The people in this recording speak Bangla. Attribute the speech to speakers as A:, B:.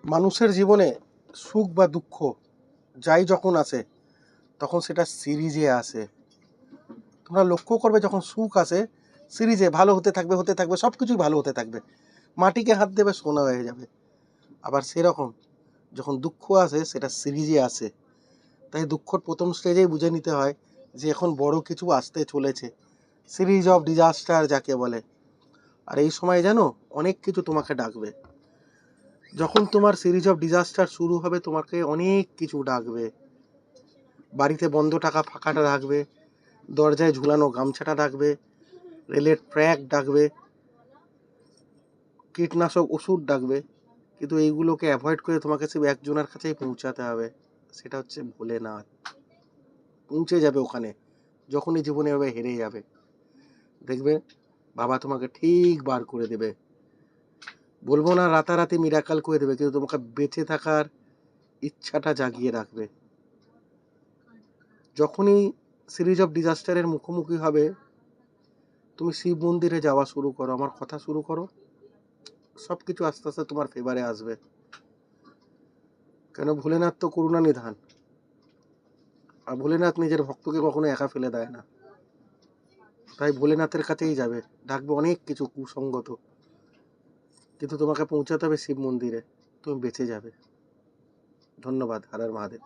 A: মানুষের জীবনে সুখ বা দুঃখ যাই যখন আসে তখন সেটা সিরিজে আসে। তোমরা লক্ষ্য করবে যখন সুখ আসে সিরিজে ভালো হতে থাকবে সব কিছুই ভালো হতে থাকবে, মাটিকে হাত দেবে সোনা হয়ে যাবে। আবার সেরকম যখন দুঃখ আসে সেটা সিরিজে আসে। তাই দুঃখর প্রথম স্টেজেই বুঝে নিতে হয় যে এখন বড় কিছু আসতে চলেছে, সিরিজ অফ ডিজাস্টার যাকে বলে। আর এই সময় জানো অনেক কিছু তোমাকে ডাকবে। যখন তোমার সিরিজ অফ ডিজাস্টার শুরু হবে তোমাকে অনেক কিছু ডাকবে। বাড়িতে বন্ধ টাকা ফাঁকাটা ডাকবে, দরজায় ঝুলানো গামছাটা ডাকবে, রেলের ট্র্যাক ডাকবে, কীটনাশক ওষুধ ডাকবে। কিন্তু এইগুলোকে অ্যাভয়েড করে তোমাকে শুধু একজনের কাছেই পৌঁছাতে হবে, সেটা হচ্ছে ভোলেনাথ। পৌঁছে যাবে ওখানে যখনই জীবনে এভাবে হেরে যাবে, দেখবে বাবা তোমাকে ঠিক বার করে দেবে। বলবো না রাতারাতি মিরাকাল করে দেবে, কিন্তু তোমাকে বেঁচে থাকার ইচ্ছাটা জাগিয়ে রাখবে। যখনই সিরিজ অফ ডিজাস্টারের মুখোমুখি হবে তুমি শিব মন্দিরে যাওয়া শুরু করো, আমার কথা শুরু করো, সব কিছু আস্তে আস্তে তোমার ফেভারে আসবে। কেন ভোলেনাথ তো করুণা নিধান, আর ভোলেনাথ নিজের ভক্তকে কখনো একা ফেলে দেয় না। তাই ভোলেনাথের কাছেই যাবে, ডাকবে অনেক কিছু কুসঙ্গত, কিন্তু তোমাকে পৌঁছাতে হবে শিব মন্দিরে, তুমি বেঁচে যাবে। ধন্যবাদ। হর হর মহাদেব।